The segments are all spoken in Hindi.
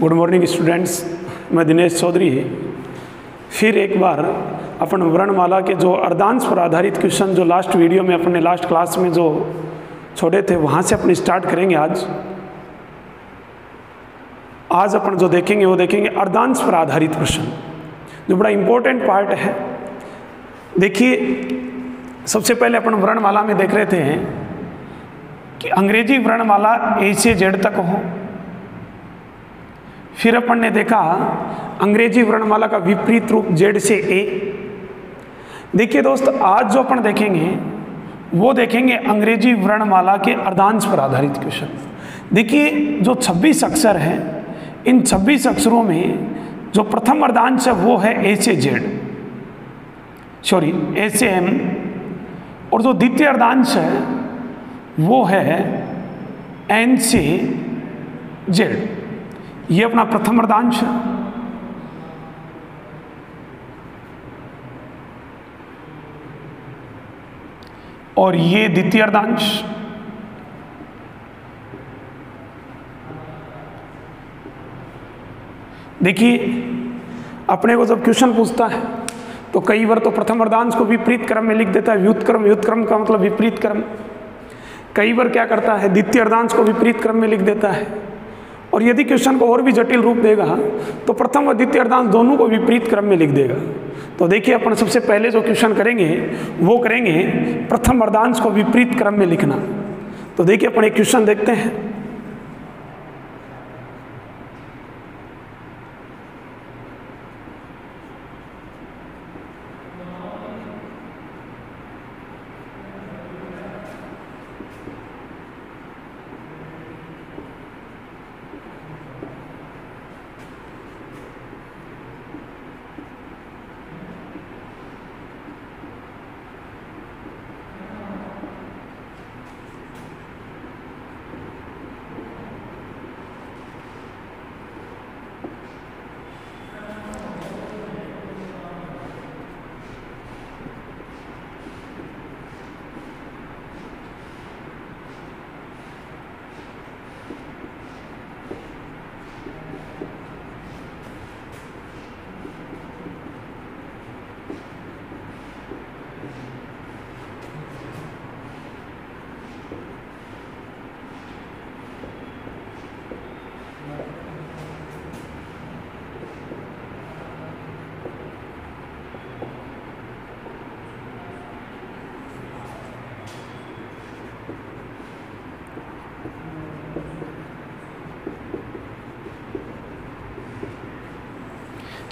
गुड मॉर्निंग स्टूडेंट्स, मैं दिनेश चौधरी। फिर एक बार अपन वर्णमाला के जो अर्धांश पर आधारित क्वेश्चन जो लास्ट वीडियो में अपने लास्ट क्लास में जो छोड़े थे वहाँ से अपन स्टार्ट करेंगे। आज अपन जो देखेंगे वो देखेंगे अर्धांश पर आधारित प्रश्न, जो बड़ा इम्पोर्टेंट पार्ट है। देखिए, सबसे पहले अपन वर्णमाला में देख रहे थे कि अंग्रेजी वर्णमाला ए से जेड तक हो। फिर अपन ने देखा अंग्रेजी वर्णमाला का विपरीत रूप जेड से ए। देखिए दोस्त, आज जो अपन देखेंगे वो देखेंगे अंग्रेजी वर्णमाला के अर्धांश पर आधारित क्वेश्चन। देखिए, जो 26 अक्षर हैं, इन 26 अक्षरों में जो प्रथम अर्धांश है वो है ए से जेड, सॉरी ए से एम, और जो द्वितीय अर्धांश है वो है एन से जेड। ये अपना प्रथम अर्धांश है। और ये द्वितीय अर्धांश। देखिए, अपने को जब क्वेश्चन पूछता है तो कई बार तो प्रथम अर्धांश को विपरीत क्रम में लिख देता है, व्युत्क्रम। व्युत्क्रम का मतलब विपरीत क्रम। कई बार क्या करता है, द्वितीय अर्धांश को विपरीत क्रम में लिख देता है। और यदि क्वेश्चन को और भी जटिल रूप देगा तो प्रथम और द्वितीय अर्धांश दोनों को विपरीत क्रम में लिख देगा। तो देखिए, अपन सबसे पहले जो क्वेश्चन करेंगे वो करेंगे प्रथम अर्धांश को विपरीत क्रम में लिखना। तो देखिए, अपन एक क्वेश्चन देखते हैं।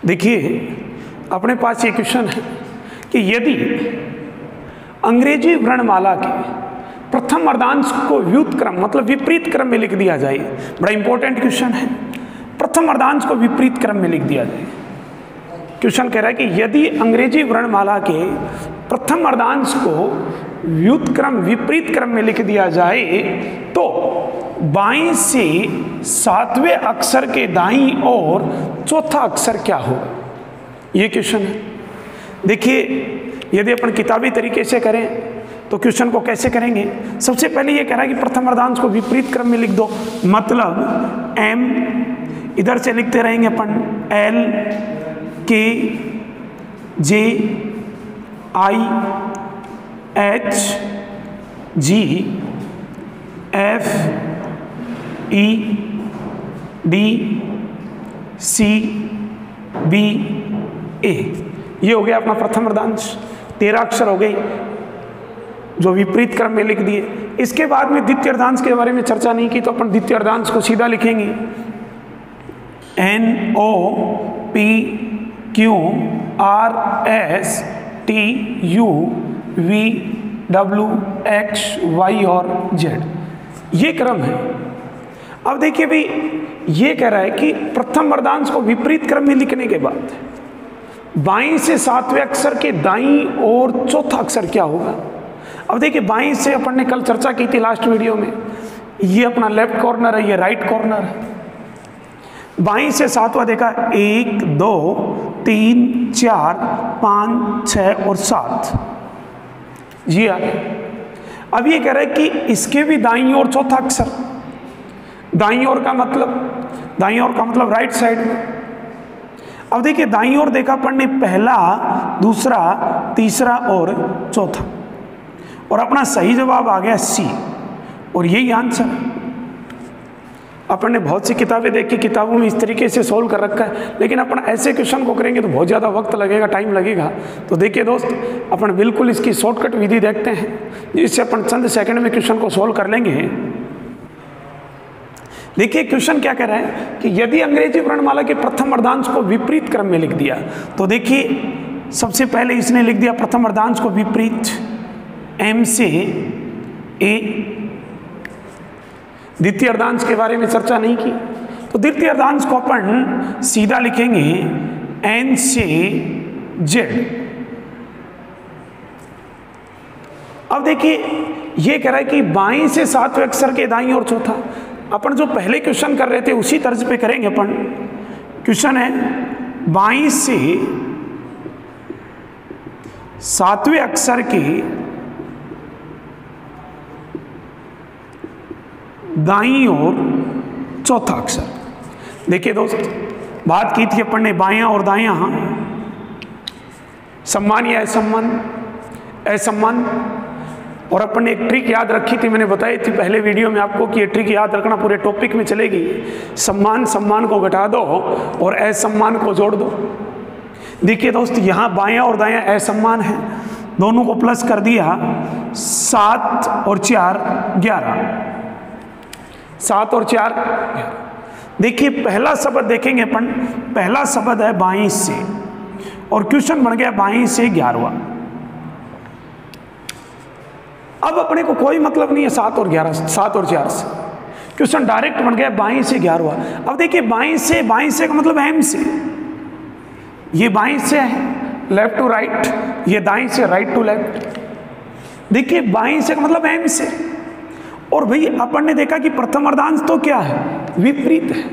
देखिए, अपने पास ये क्वेश्चन है कि यदि अंग्रेजी वर्णमाला के प्रथम अर्धांश को व्युत्क्रम मतलब विपरीत क्रम में लिख दिया जाए। बड़ा इंपॉर्टेंट क्वेश्चन है। प्रथम अर्धांश को विपरीत क्रम में लिख दिया जाए। क्वेश्चन कह रहा है कि यदि अंग्रेजी वर्णमाला के प्रथम अर्धांश को व्युत्क्रम विपरीत क्रम में लिख दिया जाए तो बाईं से सातवें अक्षर के दाईं ओर चौथा अक्षर क्या होगा? ये क्वेश्चन है। देखिए, यदि अपन किताबी तरीके से करें तो क्वेश्चन को कैसे करेंगे? सबसे पहले ये कह रहा है कि प्रथम अर्धांश को विपरीत क्रम में लिख दो। मतलब एम इधर से लिखते रहेंगे अपन, L K J I H G F E D C B A. ये हो गया अपना प्रथम अर्धांश। 13 अक्षर हो गए जो विपरीत क्रम में लिख दिए। इसके बाद में द्वितीय अर्धांश के बारे में चर्चा नहीं की, तो अपन द्वितीय अर्धांश को सीधा लिखेंगे N O P Q R S T U V W X Y और जेड। ये क्रम है। अब देखिए भाई, ये कह रहा है कि प्रथम अर्धांश को विपरीत क्रम में लिखने के बाद बाईं से सातवें अक्षर के दाईं और चौथा अक्षर क्या होगा? अब देखिए, बाईं से अपन ने कल चर्चा की थी लास्ट वीडियो में। ये अपना लेफ्ट कॉर्नर है, ये राइट कॉर्नर है। बाईं से सातवां देखा 1 2 3 4 5 6 और 7। जी आ गया। अब ये कह रहा है कि इसके भी दाईं ओर चौथा अक्षर, दाईं ओर का मतलब राइट साइड में। अब देखिए दाईं ओर देखा अपन ने पहला, दूसरा, तीसरा और चौथा, और अपना सही जवाब आ गया सी, और यही आंसर। अपन ने बहुत सी किताबें देखी, किताबों में इस तरीके से सोल्व कर रखा है, लेकिन अपन ऐसे क्वेश्चन को करेंगे तो बहुत ज़्यादा वक्त लगेगा, टाइम लगेगा। तो देखिए दोस्त, अपन बिल्कुल इसकी शॉर्टकट विधि देखते हैं, जिससे अपन चंद सेकंड में क्वेश्चन को सोल्व कर लेंगे। देखिए क्वेश्चन क्या कह रहा है कि यदि अंग्रेजी वर्णमाला के प्रथम अर्धांश को विपरीत क्रम में लिख दिया, तो देखिए सबसे पहले इसने लिख दिया प्रथम अर्धांश को विपरीत, एम से ए। द्वितीय अर्धांश के बारे में चर्चा नहीं की, तो द्वितीय अर्धांश को अपन सीधा लिखेंगे एन से जेड। अब देखिए ये कह रहा है कि बाईं से सातवें अक्षर के दाईं और चौथा। अपन जो पहले क्वेश्चन कर रहे थे उसी तर्ज पे करेंगे अपन। क्वेश्चन है बाईं से सातवें अक्षर के दाईं और चौथा अक्षर। देखिए दोस्त, बात की थी अपन ने बायां और दायां, सम्मान या असम्मान, असम्मान। और अपन ने एक ट्रिक याद रखी थी, मैंने बताई थी पहले वीडियो में आपको कि ये ट्रिक याद रखना पूरे टॉपिक में चलेगी। सम्मान सम्मान को घटा दो और असम्मान को जोड़ दो। देखिए दोस्त, यहाँ बायां और दायां असम्मान है, दोनों को प्लस कर दिया, 7 और 4 11, 7 और 4 11। देखिए पहला शब्द देखेंगे अपन, पहला शब्द है बाईं से, और क्वेश्चन बन गया बाईं से 11वां। अब अपने को कोई मतलब नहीं है 7 और 11, 7 और 4 से, क्वेश्चन डायरेक्ट बन गया बाईं से 11वां। अब देखिए बाईं से का मतलब एम से, ये बाईं से है लेफ्ट टू राइट, ये दाईं से राइट टू लेफ्ट। देखिए बाईं से का मतलब एम से, और भाई अपन ने देखा कि प्रथम अर्धांश तो क्या है, विपरीत है।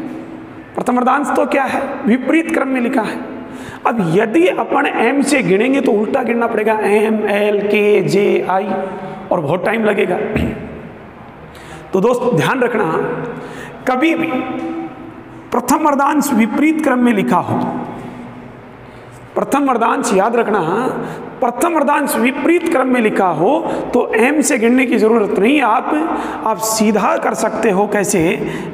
प्रथम अर्धांश तो क्या है, विपरीत क्रम में लिखा है। अब यदि अपन एम से गिनेंगे तो उल्टा गिनना पड़ेगा, एम एल के जे आई, और बहुत टाइम लगेगा। तो दोस्त ध्यान रखना, कभी भी प्रथम अर्धांश विपरीत क्रम में लिखा हो, प्रथम अर्धांश याद रखना, प्रथम अर्धांश विपरीत क्रम में लिखा हो तो एम से गिनने की जरूरत नहीं। आप सीधा कर सकते हो। कैसे?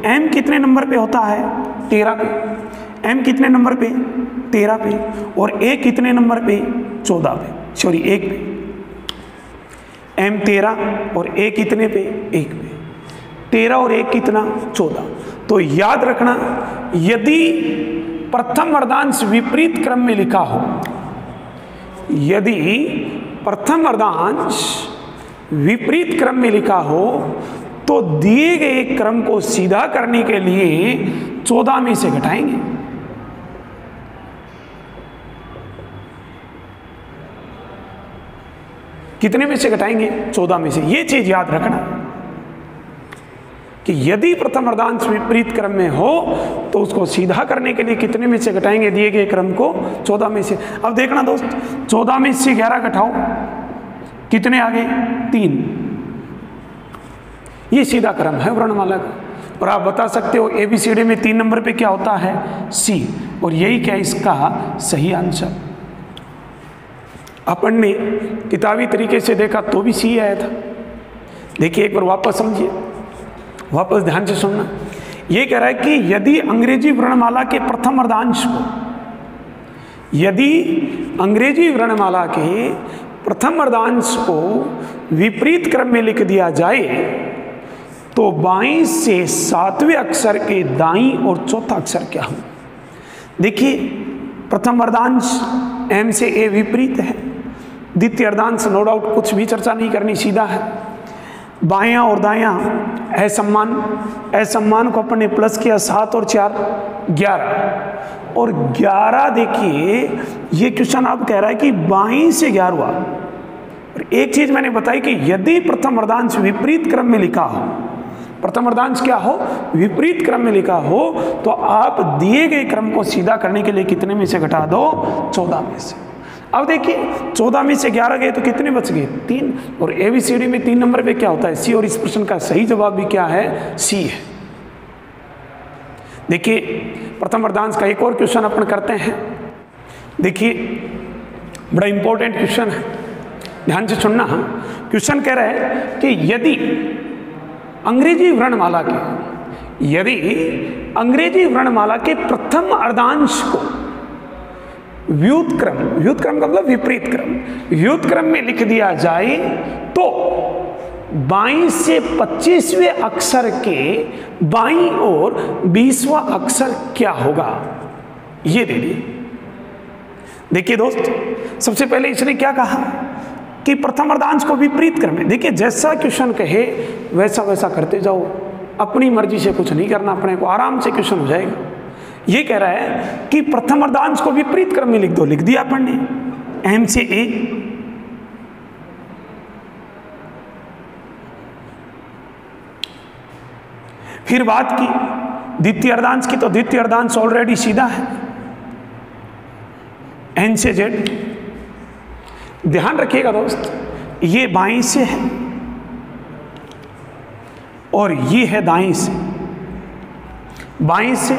एम कितने नंबर पे होता है? 13 पे। एम कितने नंबर पे? 13 पे। और ए कितने नंबर पे? 14 पे, सॉरी 1 पे। एम 13 और ए कितने पे? 1 पे। 13 और 1 कितना? 14। तो याद रखना, यदि प्रथम अर्धांश विपरीत क्रम में लिखा हो, यदि प्रथम अर्धांश विपरीत क्रम में लिखा हो तो दिए गए क्रम को सीधा करने के लिए 14 में से घटाएंगे। कितने में से घटाएंगे? 14 में से। ये चीज याद रखना कि यदि प्रथम अर्धांश विपरीत क्रम में हो तो उसको सीधा करने के लिए कितने में से घटाएंगे? दिए गए क्रम को 14 में से। अब देखना दोस्त, 14 में से 11 घटाओ, कितने आ गए? 3। ये सीधा क्रम है वर्णमाला का। और आप बता सकते हो ABCD में 3 नंबर पे क्या होता है? C। और यही क्या इसका सही आंसर। अपन ने किताबी तरीके से देखा तो भी C आया था। देखिए एक बार वापस समझिए, वापस ध्यान से सुनना। ये कह रहा है कि यदि अंग्रेजी वर्णमाला के प्रथम अर्धांश को, यदि अंग्रेजी वर्णमाला के प्रथम अर्धांश को विपरीत क्रम में लिख दिया जाए तो बाईं से 7वें अक्षर के दाईं और चौथा अक्षर क्या हो? देखिए प्रथम अर्धांश एम से ए विपरीत है, द्वितीय अर्धांश नो डाउट कुछ भी चर्चा नहीं करनी, सीधा है। बायां और दायां असम्मान, असम्मान को अपन ने प्लस किया, 7 और 4 11। और 11 देखिए ये क्वेश्चन अब कह रहा है कि बाईं से 11वां। और एक चीज मैंने बताई कि यदि प्रथम अर्धांश विपरीत क्रम में लिखा हो, प्रथम अर्धांश क्या हो? विपरीत क्रम में लिखा हो, तो आप दिए गए क्रम को सीधा करने के लिए कितने में से घटा दो? 14 में से। अब देखिए 14 में से 11 गए तो कितने बच गए? 3। और ABCD में 3 नंबर पे क्या होता है? C। और इस प्रश्न का सही जवाब भी क्या है? C है। देखिए प्रथम अर्धांश का एक और क्वेश्चन अपन करते हैं। देखिए बड़ा इंपॉर्टेंट क्वेश्चन है, ध्यान से सुनना। क्वेश्चन कह रहा है कि यदि अंग्रेजी वर्णमाला के प्रथम अर्धांश को व्युत्क्रम का मतलब विपरीत क्रम, व्युत्क्रम में लिख दिया जाए तो 22 से 25वें अक्षर के बाईं ओर 20वां अक्षर क्या होगा, ये दे दिए। देखिए दोस्त, सबसे पहले इसने क्या कहा कि प्रथम अर्धांश को विपरीत क्रम में। देखिए जैसा क्वेश्चन कहे वैसा वैसा करते जाओ, अपनी मर्जी से कुछ नहीं करना, अपने को आराम से क्वेश्चन हो जाएगा। ये कह रहा है कि प्रथम अर्धांश को विपरीत क्रम में लिख दो, लिख दिया अपन ने एम से ए। फिर बात की द्वितीय अर्धांश की, तो द्वितीय अर्धांश ऑलरेडी सीधा है, एन से जेड। ध्यान रखिएगा दोस्त, ये बाईं से है और ये है दाईं से। बाईं से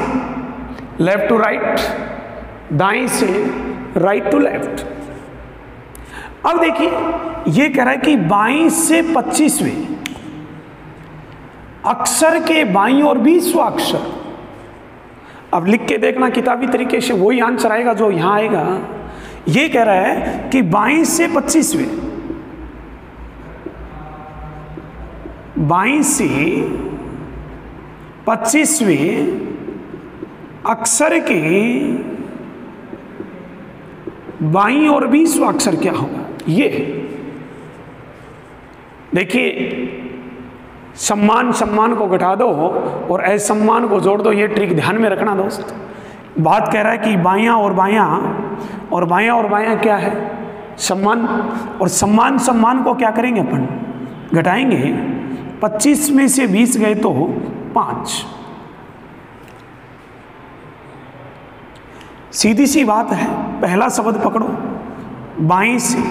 लेफ्ट टू राइट, दाईं से राइट टू लेफ्ट। अब देखिए ये कह रहा है कि बाईं से 25वें अक्षर के बाईं और 20वां अक्षर। अब लिख के देखना किताबी तरीके से, वही आंसर आएगा जो यहां आएगा। ये कह रहा है कि 22 से 25वें, 22 से 25वें अक्षर के बाईं और 20वां अक्षर क्या होगा, ये। देखिए सम्मान को घटा दो और असम्मान को जोड़ दो, ये ट्रिक ध्यान में रखना दोस्त। बात कह रहा है कि बायां और बायां क्या है, सम्मान। और सम्मान को क्या करेंगे अपन, घटाएंगे। 25 में से 20 गए तो 5। सीधी सी बात है, पहला शब्द पकड़ो, बाईं से।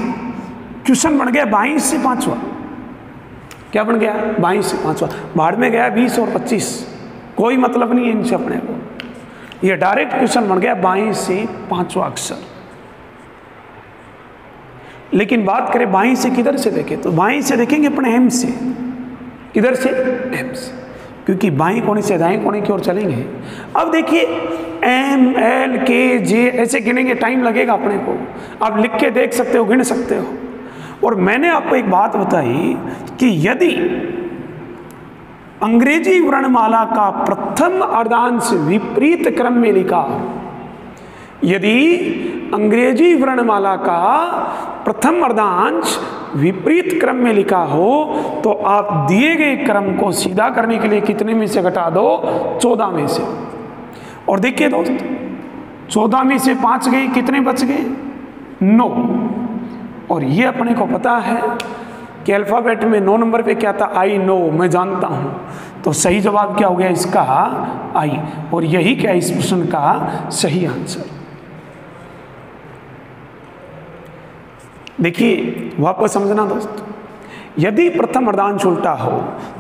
क्वेश्चन बन गया बाईं से 5वां। क्या बन गया, बाईं से 5वां। भाड़ में गया 20 और 25, कोई मतलब नहीं है इनसे अपने को। ये डायरेक्ट क्वेश्चन बन गया बाईं से 5वां अक्षर। लेकिन बात करें बाईं से किधर से देखें, तो बाईं से देखेंगे अपने एम से। किधर से, एम से, क्योंकि बाईं कोने से दाएं कोने की ओर चलेंगे। अब देखिए एम एल के जे ऐसे गिनेंगे, टाइम लगेगा अपने को। आप लिख के देख सकते हो, गिन सकते हो। और मैंने आपको एक बात बताई कि यदि अंग्रेजी वर्णमाला का प्रथम अर्धांश विपरीत क्रम में लिखा हो, यदि अंग्रेजी वर्णमाला का प्रथम अर्धांश विपरीत क्रम में लिखा हो, तो आप दिए गए क्रम को सीधा करने के लिए कितने में से घटा दो, 14 में से। और देखिए दोस्त, 14 में से 5 गए, कितने बच गए, 9। और ये अपने को पता है कि अल्फाबेट में 9 नंबर पे क्या था, आई नो, मैं जानता हूं। तो सही जवाब क्या हो गया इसका, आई। और यही क्या इस प्रश्न का सही आंसर। देखिए वापस समझना दोस्त, यदि प्रथम अर्धांश उल्टा हो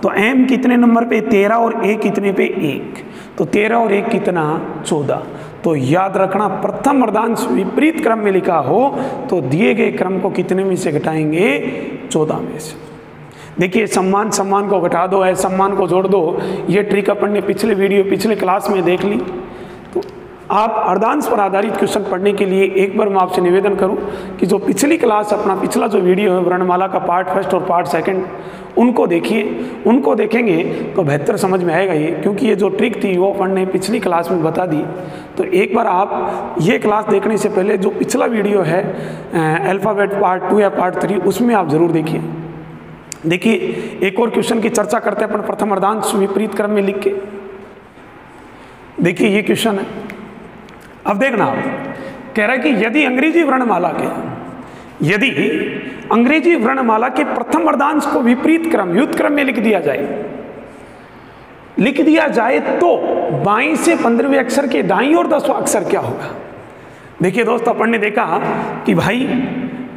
तो एम कितने नंबर पे, 13 और ए कितने पे, 1। तो 13 और 1 कितना, 14। तो याद रखना, प्रथम अर्धांश विपरीत क्रम में लिखा हो तो दिए गए क्रम को कितने में से घटाएंगे, 14 में से। देखिए सम्मान को घटा दो, असम्मान को जोड़ दो। ये ट्रिक अपन ने पिछले क्लास में देख ली। तो आप अर्धांश पर आधारित क्वेश्चन पढ़ने के लिए एक बार मैं आपसे निवेदन करूं कि जो पिछली क्लास, अपना पिछला जो वीडियो है वर्णमाला का पार्ट फर्स्ट और पार्ट सेकंड, उनको देखिए। उनको देखेंगे तो बेहतर समझ में आएगा ये, क्योंकि ये जो ट्रिक थी वो अपन ने पिछली क्लास में बता दी। तो एक बार आप ये क्लास देखने से पहले जो पिछला वीडियो है अल्फ़ाबेट पार्ट 2 या पार्ट 3, उसमें आप ज़रूर देखिए। देखिए एक और क्वेश्चन की चर्चा करते हैं अपन प्रथम अर्धांश विपरीत क्रम में लिख के। देखिए ये क्वेश्चन है, अब देखना आप, कह रहा है कि यदि अंग्रेजी वर्णमाला के प्रथम अर्धांश को विपरीत क्रम, व्युत्क्रम में लिख दिया जाए तो बाईं से 15वें अक्षर के दाईं और 10वां अक्षर क्या होगा। देखिए दोस्त, अपन ने देखा कि भाई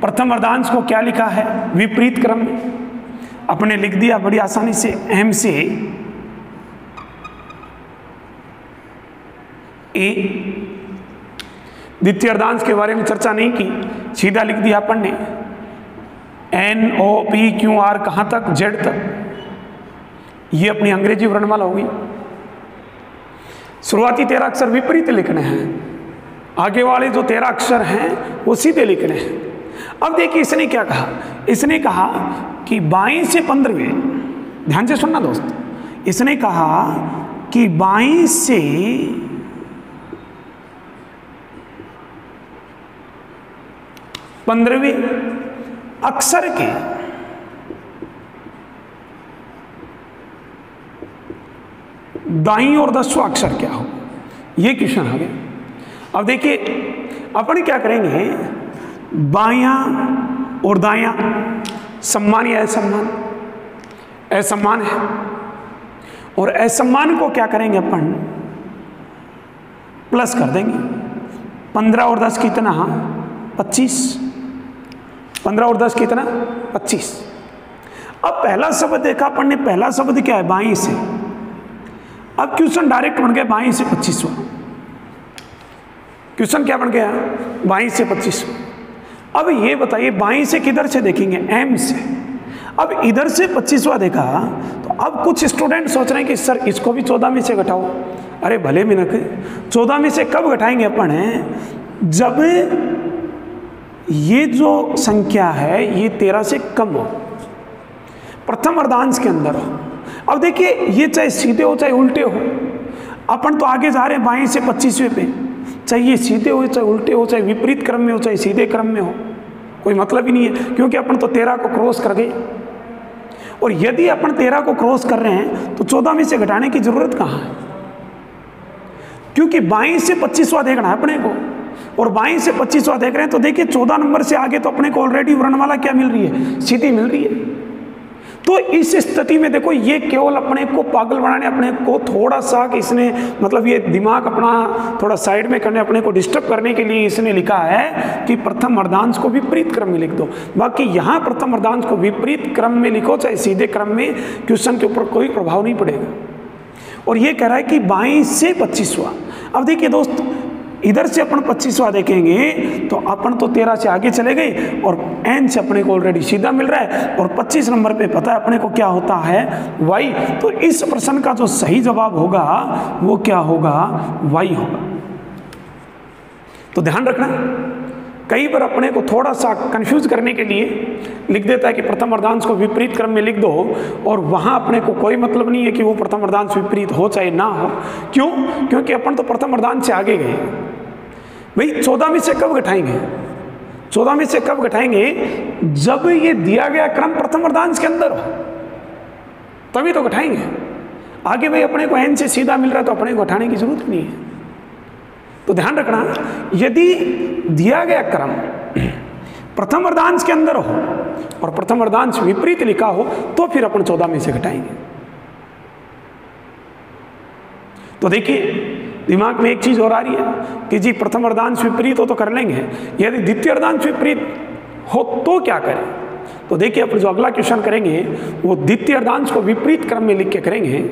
प्रथम अर्धांश को क्या लिखा है, विपरीत क्रम में। अपने लिख दिया बड़ी आसानी से, एम से ए। द्वितीय अर्धांश के बारे में चर्चा नहीं की, सीधा लिख दिया अपन ने NOPQR कहाँ तक, Z तक। ये अपनी अंग्रेजी वर्णमाला होगी। शुरुआती 13 अक्षर विपरीत लिखने हैं, आगे वाले जो 13 अक्षर हैं वो सीधे लिखने हैं। अब देखिए इसने क्या कहा, इसने कहा कि 22 से 15वें, ध्यान से सुनना दोस्त, इसने कहा कि 22 से 15वें अक्षर के दाईं और 10वां अक्षर क्या हो, ये क्वेश्चन आ गया। अब देखिए अपन क्या करेंगे, बायां और दायां सम्मान या असम्मान, असम्मान है, और असम्मान को क्या करेंगे अपन, प्लस कर देंगे। 15 और 10 कितना, 25। 15 और 10 कितना, 25। अब पहला शब्द देखा अपन ने, पहला शब्द क्या है, 22 से। अब क्वेश्चन डायरेक्ट बन गया 22 से 25वां। क्वेश्चन क्या बन गया, 22 से 25। अब ये बताइए 22 से किधर से देखेंगे, M से। अब इधर से 25वां देखा, तो अब कुछ स्टूडेंट सोच रहे हैं कि सर इसको भी 14 में से घटाओ। अरे भले मिनक, 14 में से कब घटाएंगे अपन, है जब ये जो संख्या है ये 13 से कम हो, प्रथम अर्धांश के अंदर हो। अब देखिए ये चाहे सीधे हो चाहे उल्टे हो, अपन तो आगे जा रहे हैं 22 से 25वें पे, चाहे ये सीधे हो चाहे उल्टे हो, चाहे विपरीत क्रम में हो चाहे सीधे क्रम में हो, कोई मतलब ही नहीं है, क्योंकि अपन तो 13 को क्रॉस कर गए। और यदि अपन 13 को क्रॉस कर रहे हैं तो 14 में से घटाने की जरूरत कहाँ है, क्योंकि 22 से 25वां देखना है अपने को, और 22 से 25वां देख रहे हैं। तो देखिए 14 नंबर से आगे तो अपने को ऑलरेडी वर्णमाला क्या मिल रही है, सीधी मिल रही है। तो इस स्थिति में देखो ये केवल अपने को पागल बनाने, अपने को थोड़ा सा इसने मतलब ये दिमाग अपना थोड़ा साइड में करने, अपने को डिस्टर्ब करने के लिए इसने लिखा है कि प्रथम अर्धांश को विपरीत क्रम में लिख दो। बाकी यहाँ प्रथम अर्धांश को विपरीत क्रम में लिखो चाहे सीधे क्रम में, क्वेश्चन के ऊपर कोई प्रभाव नहीं पड़ेगा। और ये कह रहा है कि 22 से 25वां। अब देखिए दोस्त, इधर से अपन 25वां देखेंगे तो अपन तो 13 से आगे चले गए, और n से अपने को ऑलरेडी सीधा मिल रहा है, और 25 नंबर पे पता है अपने को क्या होता है, y। तो इस प्रश्न का जो सही जवाब होगा वो क्या होगा, y होगा। तो ध्यान रखना, कई बार अपने को थोड़ा सा कंफ्यूज करने के लिए लिख देता है कि प्रथम अर्धांश को विपरीत क्रम में लिख दो, और वहां अपने को कोई मतलब नहीं है कि वो प्रथम अर्धांश विपरीत हो चाहे ना हो। क्यों, क्योंकि अपन तो प्रथम अर्धांश से आगे गए भाई। 14 में से कब घटाएंगे, 14 में से कब घटाएंगे, जब ये दिया गया क्रम प्रथम अर्धांश के अंदर हो तभी तो घटाएंगे। आगे भाई अपने को n से सीधा मिल रहा है तो अपने को घटाने की जरूरत नहीं है। तो ध्यान रखना, यदि दिया गया क्रम प्रथम अर्धांश के अंदर हो और प्रथम अर्धांश विपरीत लिखा हो तो फिर अपन 14 में से घटाएंगे। तो देखिए दिमाग में एक चीज और आ रही है कि जी प्रथम अर्धांश विपरीत हो तो कर लेंगे, यदि द्वितीय अर्धांश विपरीत हो तो क्या करें। तो देखिए अपन जो अगला क्वेश्चन करेंगे वो द्वितीय अर्धांश को विपरीत क्रम में लिख के करेंगे।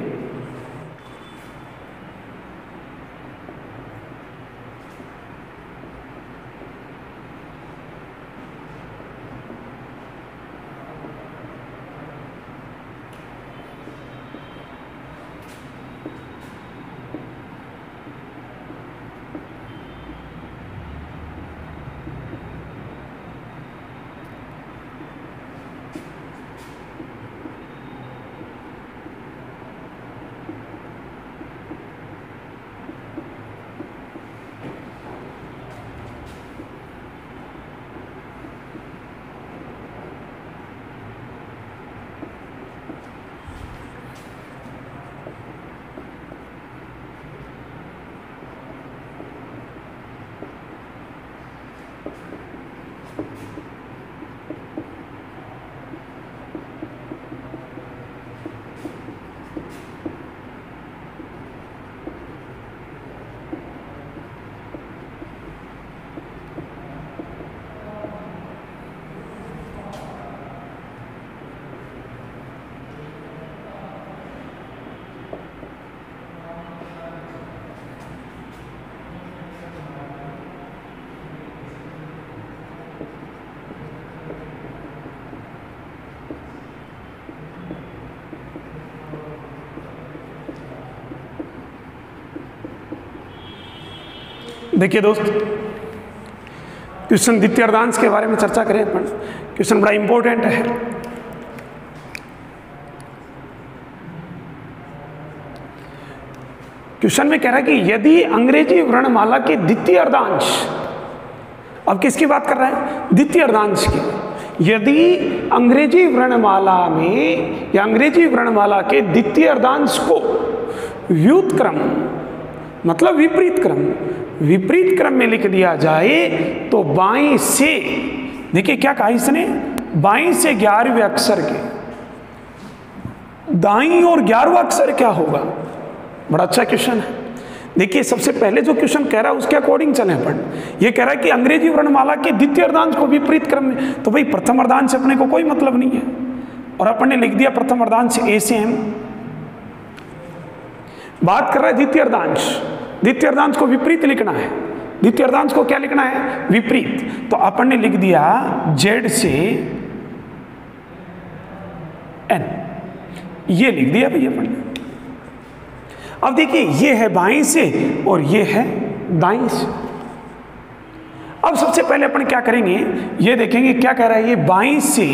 देखिए दोस्त, क्वेश्चन द्वितीय अर्धांश के बारे में चर्चा करें अपन। क्वेश्चन बड़ा इंपॉर्टेंट है। क्वेश्चन में कह रहा है कि यदि अंग्रेजी वर्णमाला के द्वितीय अर्धांश, अब किसकी बात कर रहा है? द्वितीय अर्धांश की। यदि अंग्रेजी वर्णमाला में या अंग्रेजी वर्णमाला के द्वितीय अर्धांश को व्युत्क्रम मतलब विपरीत क्रम में लिख दिया जाए तो बाईं से, देखिए क्या कहा इसने, बाईं से 11वें अक्षर के दाईं और 11वां अक्षर क्या होगा? बड़ा अच्छा क्वेश्चन है। देखिए सबसे पहले जो क्वेश्चन कह रहा है उसके अकॉर्डिंग चले अपन। ये कह रहा है कि अंग्रेजी वर्णमाला के द्वितीय अर्धांश को विपरीत क्रम में, तो भाई प्रथम अर्धांश से अपने को कोई मतलब नहीं है, और अपन ने लिख दिया प्रथम अर्धांश ए से एम। बात कर रहा है द्वितीय अर्धांश, द्वितीय अर्धांश को विपरीत लिखना है। द्वितीय अर्धांश को क्या लिखना है? विपरीत। तो अपन ने लिख दिया जेड से एन, ये लिख दिया भैया अपन ने। अब देखिए ये है बाईं से और ये है दाईं से। अब सबसे पहले अपन क्या करेंगे, ये देखेंगे क्या कह रहा है। ये बाईं से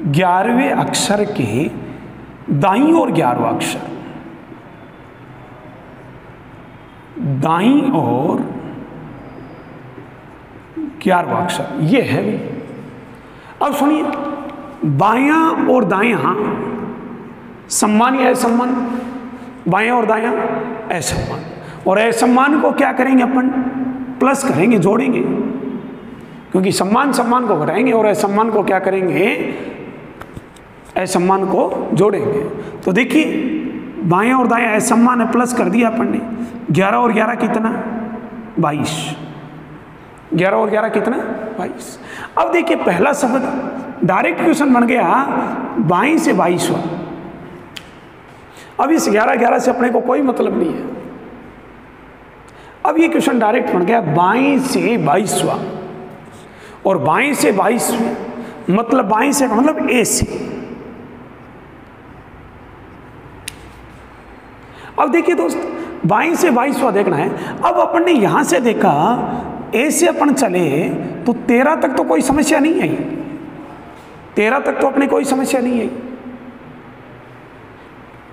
11वें अक्षर के दाईं और 11वां अक्षर, दाईं और 11वां अक्षर, ये है। अब सुनिए, बायां और दायां सम्मान या असम्मान, बायां और दायां असम्मान, और असम्मान को क्या करेंगे अपन? प्लस करेंगे, जोड़ेंगे, क्योंकि सम्मान सम्मान को घटाएंगे और असम्मान को क्या करेंगे? असम्मान को जोड़ेंगे। तो देखिए बायां और दायां असम्मान है, प्लस कर दिया अपन ने। 11 और 11 कितना? 22। 11 और 11 कितना? 22। अब देखिए पहला शब्द डायरेक्ट क्वेश्चन बन गया बाईं से 22वां। अब इस 11 से अपने को कोई मतलब नहीं है। अब ये क्वेश्चन डायरेक्ट बन गया बाईं से 22वां, और बाईं से 22 मतलब बाईं से मतलब ए से। अब देखिए दोस्त, बाईं से 22वां देखना है। अब अपन ने यहां से देखा ए से अपन चले तो 13 तक तो कोई समस्या नहीं आई, 13 तक तो अपने कोई समस्या नहीं आई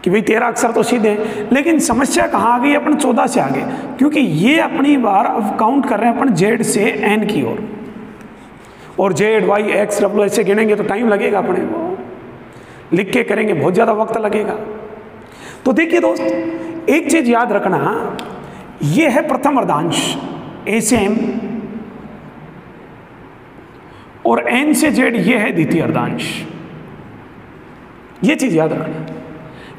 कि भाई 13 अक्षर तो सीधे हैं। लेकिन समस्या कहाँ आ गई? अपन 14 से आगे, क्योंकि ये अपनी बार अब काउंट कर रहे हैं अपन जेड से एन की ओर, और जेड वाई एक्स डब्ल्यू ऐसे गिनेंगे तो टाइम लगेगा, अपने को लिख के करेंगे बहुत ज़्यादा वक्त लगेगा। तो देखिए दोस्त, एक चीज़ याद रखना, ये है प्रथम अर्धांश ए से एम, और एन से जेड ये है द्वितीय अर्धांश। ये चीज याद रखना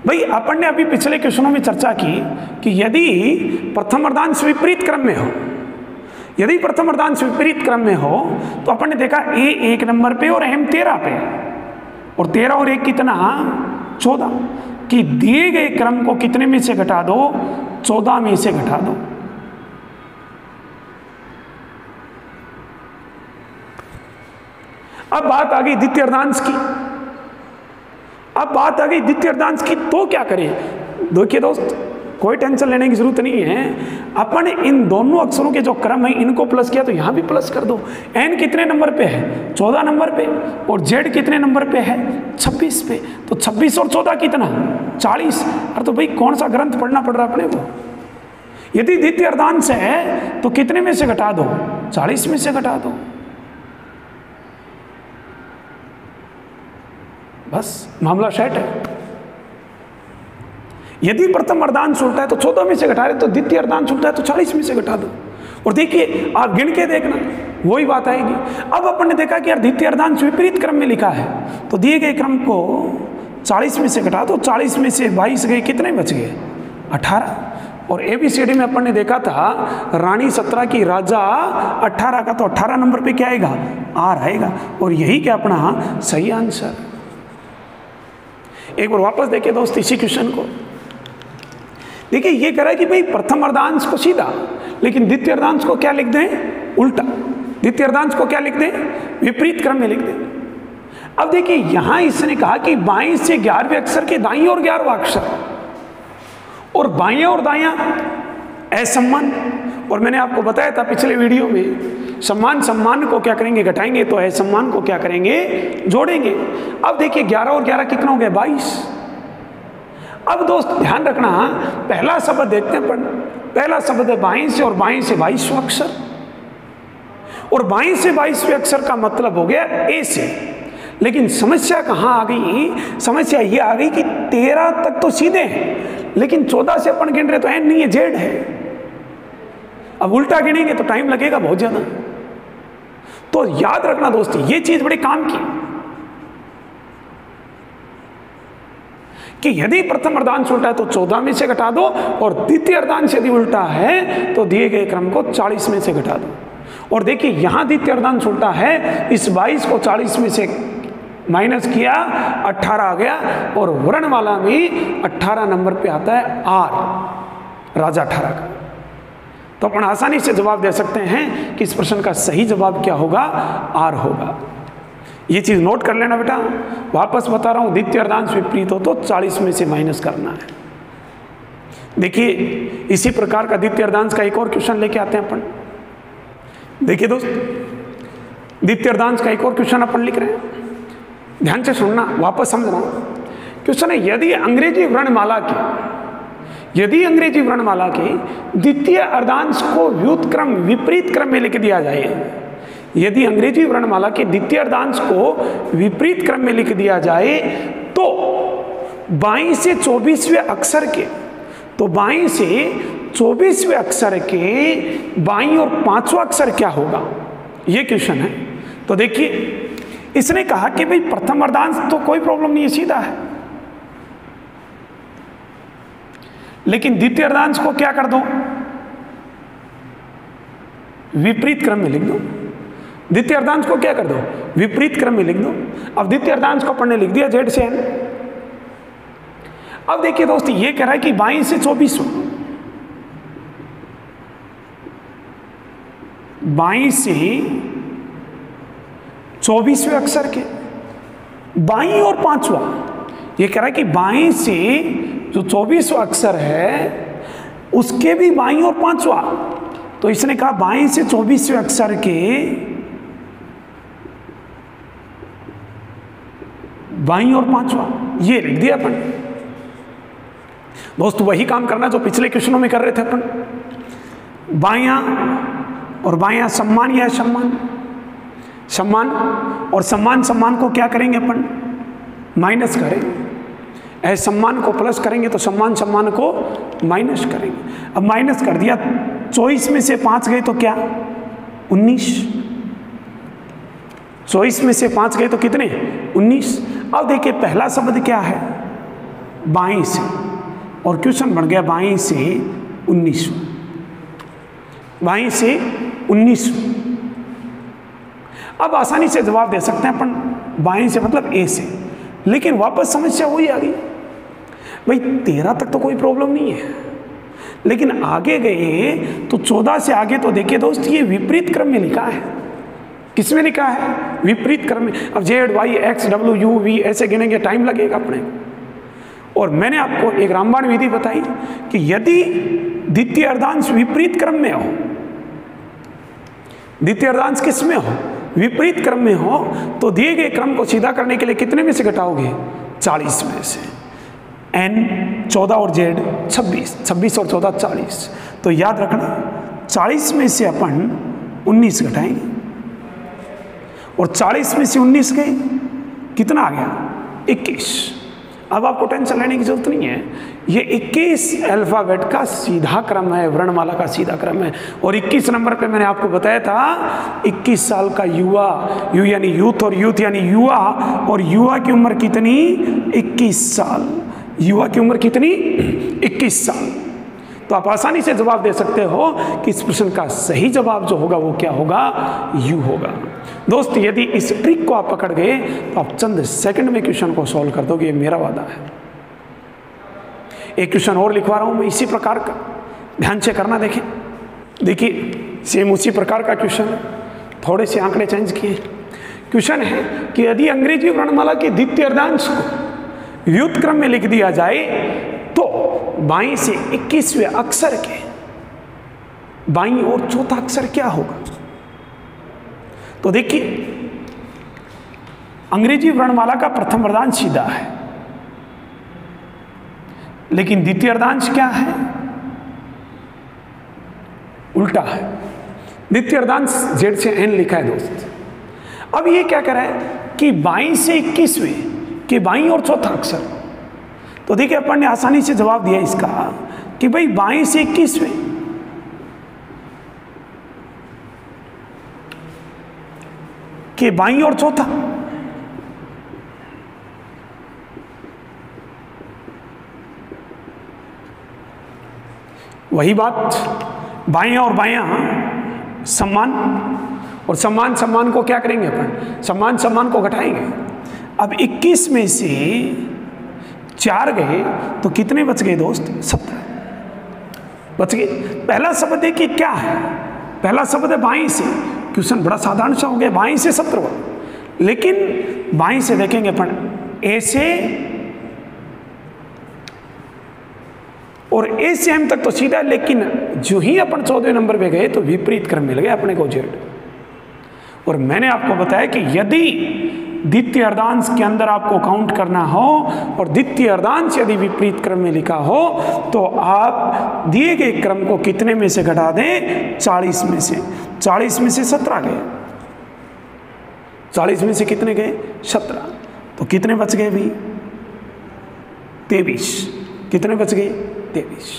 भाई। अपन ने अभी पिछले क्वेश्चनों में चर्चा की कि यदि प्रथम अर्धांश विपरीत क्रम में हो, यदि प्रथम अर्धांश विपरीत क्रम में हो तो अपन ने देखा ए 1 नंबर पे और एम 13 पे, और 13 और 1 कितना? 14, कि दिए गए क्रम को कितने में से घटा दो? 14 में से घटा दो। अब बात आ गई द्वितीय अर्धांश की। अब बात आ गई द्वितीय अर्धांश की, तो क्या करें? देखिए दोस्त, कोई टेंशन लेने की जरूरत नहीं है। अपन इन दोनों अक्षरों के जो क्रम है इनको प्लस किया तो यहां भी प्लस कर दो। एन कितने नंबर पे है? 14 नंबर पे, और जेड कितने नंबर पे है? 26 पे। तो 26 और 14 कितना? 40। अरे तो भाई कौन सा ग्रंथ पढ़ना पड़ रहा है अपने को? यदि द्वितीय अर्धांश है तो कितने में से घटा दो? 40 में से घटा दो, बस मामला सेट है। यदि प्रथम अर्धांश उल्टा है तो 14 में से घटा रहे, तो द्वितीय अर्धांश उल्टा है तो 40 में से घटा दो, और देखिए आप गिन के देखना वही बात आएगी। अब अपन ने देखा कि यार द्वितीय अर्धांश विपरीत क्रम में लिखा है, तो दिए गए क्रम को 40 में से घटा दो। 40 में से 22 गए, कितने बच गए? 18। और ABCD में अपन ने देखा था रानी 17 की, राजा 18 का, तो 18 नंबर पे क्या आएगा? R आएगा, और यही क्या अपना सही आंसर। एक बार वापस देखिए दोस्त इसी क्वेश्चन को। देखिए ये कह रहा है कि भाई प्रथम अर्धांश को सीधा, लेकिन द्वितीय अर्धांश को क्या लिख दें? उल्टा। द्वितीय अर्धांश को क्या लिख दें? विपरीत क्रम में लिख दें। अब देखिए यहां इसने कहा कि बाईं से 11वें अक्षर के दाईं और 11वां अक्षर, और बायां और दायां असमान। और मैंने आपको बताया था पिछले वीडियो में, सम्मान सम्मान को क्या करेंगे, घटाएंगे, तो असमान को क्या करेंगे, जोड़ेंगे। अब देखिए 11 और 11 कितना हो गया, 22। अब दोस्त ध्यान रखना, पहला शब्द देखते हैं अपन। पहला शब्द है बाईं से, और बाईं से 22वां अक्षर, और बाईं से 22वें अक्षर का मतलब हो गया ए से। लेकिन समस्या कहां आ गई, समस्या ये आ गई कि 13 तक तो सीधे हैं, लेकिन 14 से अपन गिन रहे तो एन नहीं है, जेड है। अब उल्टा गिनेंगे तो टाइम लगेगा बहुत ज्यादा। तो याद रखना दोस्तों, ये चीज बड़े काम की कि यदि प्रथम अर्धांश उल्टा है तो 14 में से घटा दो, और द्वितीय अर्धांश यदि उल्टा है तो दिए गए क्रम को 40 में से घटा दो। और देखिए यहां द्वितीय अर्धांश उल्टा है, इस 22 को 40 में से माइनस किया, 18 आ गया, और वर्णमाला में 18 नंबर पे आता है आर, राजा 18 का। तो अपन आसानी से जवाब दे सकते हैं कि इस प्रश्न का सही जवाब क्या होगा, आर होगा। ये चीज नोट कर लेना बेटा, वापस बता रहा हूं, द्वितीय अर्धांश विपरीत हो तो 40 में से माइनस करना है। देखिए इसी प्रकार का द्वितीय अर्धांश का एक और क्वेश्चन लेके आते हैं अपन। देखिए दोस्त, द्वितीय अर्धांश का एक और क्वेश्चन अपन लिख रहे हैं, ध्यान से सुनना, वापस समझना। क्वेश्चन है, यदि अंग्रेजी वर्णमाला के द्वितीय अर्धांश को व्युत्क्रम विपरीत क्रम में लिख दिया जाए, यदि अंग्रेजी वर्णमाला के द्वितीय अर्धांश को विपरीत क्रम में लिख दिया जाए तो बाईं से 24वें अक्षर के, तो बाईं से 24वें अक्षर के बाईं और 5वां अक्षर क्या होगा, ये क्वेश्चन है। तो देखिए इसने कहा कि भाई प्रथम अर्धांश तो कोई प्रॉब्लम नहीं है, सीधा है, लेकिन द्वितीय अर्धांश को क्या कर दो, विपरीत क्रम में लिख दो। द्वितीय अर्धांश को क्या कर दो, विपरीत क्रम में लिख दो। अब द्वितीय अर्धांश को अपन ने लिख दिया जेड से एन। अब देखिए दोस्त, ये कह रहा है कि बाईं से 24, बाईं से 24वें अक्षर के बाईं और 5वां, ये कह रहा है कि बाईं से जो 24वां अक्षर है उसके भी बाईं और 5वां। तो इसने कहा बाईं से 24वें अक्षर के बाईं और 5वां, ये लिख दिया अपन। दोस्तों वही काम करना जो पिछले क्वेश्चनों में कर रहे थे अपन, बायां और बायां सम्मान या सम्मान, सम्मान और सम्मान, सम्मान को क्या करेंगे अपन, माइनस करेंगे। सम्मान को प्लस करेंगे तो सम्मान सम्मान को माइनस करेंगे। अब माइनस कर दिया, 24 में से 5 गए तो क्या, 19। 24 में से 5 गए तो कितने, 19। अब देखिए पहला शब्द क्या है, बाईं से, और क्वेश्चन बन गया बाईं से 19, बाईं से 19। अब आसानी से जवाब दे सकते हैं अपन, बाईं से मतलब ए से। लेकिन वापस समस्या वही आ गई, भाई 13 तक तो कोई प्रॉब्लम नहीं है, लेकिन आगे गए तो 14 से आगे तो देखिए दोस्त ये विपरीत क्रम में लिखा है। किसमें लिखा है, विपरीत क्रम में। अब Z Y X W U V ऐसे गिनेंगे, टाइम लगेगा अपने। और मैंने आपको एक रामबाण विधि बताई कि यदि द्वितीय अर्धांश विपरीत क्रम में हो, द्वितीय अर्धांश किस में हो, विपरीत क्रम में हो, तो दिए गए क्रम को सीधा करने के लिए कितने में से घटाओगे, 40 में से। एन 14 और जेड 26, 26 और 14 40। तो याद रखना 40 में से अपन 19 घटाएंगे, और 40 में से 19 गए, कितना आ गया, 21। अब आपको टेंशन लेने की जरूरत नहीं है, ये 21 अल्फाबेट का सीधा क्रम है, वर्णमाला का सीधा क्रम है। और 21 नंबर पे मैंने आपको बताया था 21 साल का युवा, यू यानी यूथ और यूथ यानी युवा, और युवा की उम्र कितनी, 21 साल। युवा की उम्र कितनी, 21 साल। तो आप आसानी से जवाब दे सकते हो कि इस प्रश्न का सही जवाब जो होगा वो क्या होगा, यू होगा। दोस्त यदि इस ट्रिक को आप पकड़ गए तो आप चंद सेकंड में क्वेश्चन को सॉल्व कर दोगे, ये मेरा वादा है। एक क्वेश्चन और लिखवा रहा हूं मैं इसी प्रकार का, ध्यान से करना। देखें, देखिए सेम उसी प्रकार का क्वेश्चन है, थोड़े से आंकड़े चेंज किए। क्वेश्चन है कि यदि अंग्रेजी वर्णमाला के द्वितीय अर्धांश को व्युत्क्रम में लिख दिया जाए तो बाईं से 21वें अक्षर के बाईं और चौथा अक्षर क्या होगा? तो देखिए, अंग्रेजी वर्णमाला का प्रथम अर्धांश सीधा है, लेकिन द्वितीय अर्धांश क्या है? उल्टा है। द्वितीय अर्धांश जेड से एन लिखा है दोस्त। अब ये क्या कर रहा है कि बाईं से 21वें कि बाईं और चौथा अक्षर। तो देखिए, अपन ने आसानी से जवाब दिया इसका कि भाई बाईं से 21वें कि बाईं और चौथा। वही बात, बायां और बायां सम्मान, और सम्मान सम्मान को क्या करेंगे अपन? सम्मान सम्मान को घटाएंगे। अब 21 में से 4 गए तो कितने बच गए दोस्त? 17 बच गए। पहला शब्द देखिए क्या है, पहला शब्द है बाईं से। क्वेश्चन बड़ा साधारण सा हो गया, बाईं से 17, लेकिन बाईं से देखेंगे अपन ए से और ए से एम तक तो सीधा, लेकिन जो ही अपन 14वें नंबर पे गए तो विपरीत क्रम मिल गया अपने को जेड। और मैंने आपको बताया कि यदि द्वितीय अर्धांश के अंदर आपको काउंट करना हो और द्वितीय अर्धांश यदि विपरीत क्रम में लिखा हो तो आप दिए गए क्रम को कितने में से घटा दें? 40 में से। 40 में से 17 गए, 40 में से कितने गए? 17। तो कितने बच गए भी? 23। कितने बच गए? 23।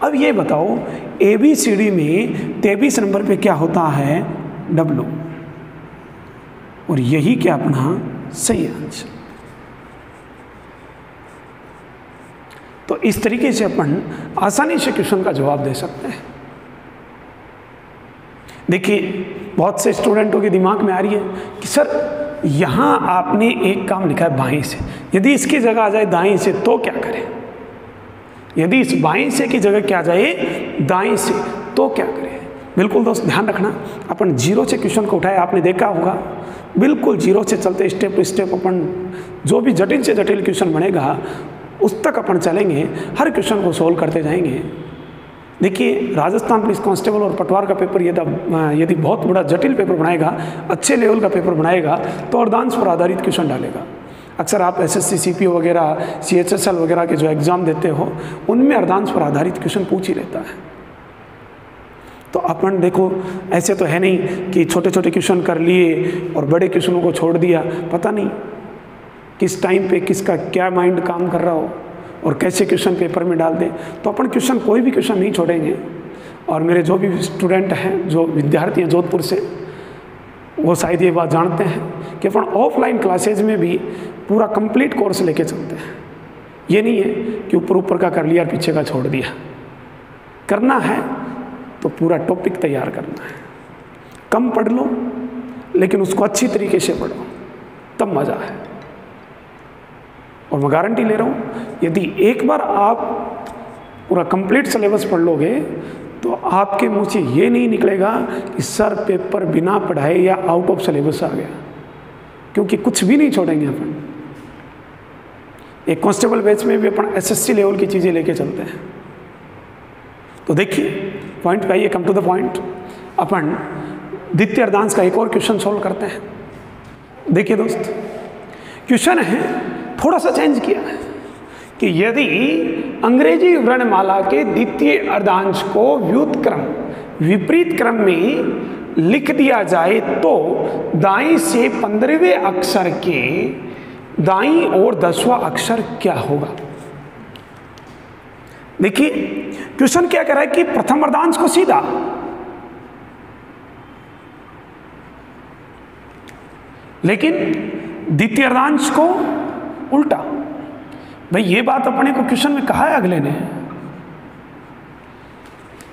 अब ये बताओ, ABCD में 23 नंबर पे क्या होता है? W। और यही क्या अपना सही आंसर। तो इस तरीके से अपन आसानी से क्वेश्चन का जवाब दे सकते हैं। देखिए, बहुत से स्टूडेंटों के दिमाग में आ रही है कि सर यहां आपने एक काम लिखा है बाईं से, यदि इसकी जगह आ जाए दाईं से तो क्या करें? यदि इस बाईं से की जगह क्या आ जाए दाईं से तो क्या करें? बिल्कुल दोस्त ध्यान रखना, अपन जीरो से क्वेश्चन को उठाए, आपने देखा होगा बिल्कुल जीरो से चलते स्टेप टू स्टेप अपन जो भी जटिल से जटिल क्वेश्चन बनेगा उस तक अपन चलेंगे, हर क्वेश्चन को सोल्व करते जाएंगे। देखिए, राजस्थान पुलिस कांस्टेबल और पटवार का पेपर यदि बहुत बड़ा जटिल पेपर बनाएगा, अच्छे लेवल का पेपर बनाएगा तो अर्धांश पर आधारित क्वेश्चन डालेगा। अक्सर आप SSC CPO वगैरह CHSL वगैरह के जो एग्ज़ाम देते हो उनमें अर्धांश पर आधारित क्वेश्चन पूछ ही रहता है। तो अपन देखो, ऐसे तो है नहीं कि छोटे छोटे क्वेश्चन कर लिए और बड़े क्वेश्चनों को छोड़ दिया, पता नहीं किस टाइम पे किसका क्या माइंड काम कर रहा हो और कैसे क्वेश्चन पेपर में डाल दें। तो अपन क्वेश्चन कोई भी क्वेश्चन नहीं छोड़ेंगे। और मेरे जो भी स्टूडेंट हैं, जो विद्यार्थी हैं जोधपुर से, वो शायद ये बात जानते हैं कि अपन ऑफलाइन क्लासेज में भी पूरा कंप्लीट कोर्स लेके चलते हैं। ये नहीं है कि ऊपर ऊपर का कर लिया और पीछे का छोड़ दिया। करना है तो पूरा टॉपिक तैयार करना है। कम पढ़ लो लेकिन उसको अच्छी तरीके से पढ़ो, तब मज़ा है। और मैं गारंटी ले रहा हूँ, यदि एक बार आप पूरा कंप्लीट सिलेबस पढ़ लोगे तो आपके मुंह से ये नहीं निकलेगा कि सर पेपर बिना पढ़ाए या आउट ऑफ सिलेबस आ गया, क्योंकि कुछ भी नहीं छोड़ेंगे अपन। एक कांस्टेबल बैच में भी अपन SSC लेवल की चीज़ें लेके चलते हैं। तो देखिए, पॉइंट पे आइए, कम टू द पॉइंट। अपन द्वितीय अर्धांश का एक और क्वेश्चन सॉल्व करते हैं। देखिए दोस्त, क्वेश्चन है थोड़ा सा चेंज किया है कि यदि अंग्रेजी वर्णमाला के द्वितीय अर्धांश को व्युत्क्रम विपरीत क्रम में लिख दिया जाए तो दाईं से 15वें अक्षर के दाईं और 10वां अक्षर क्या होगा? देखिए, क्वेश्चन क्या कह रहा है कि प्रथम अर्धांश को सीधा, लेकिन द्वितीय अर्धांश को उल्टा। भाई ये बात अपने को क्वेश्चन में कहा है अगले ने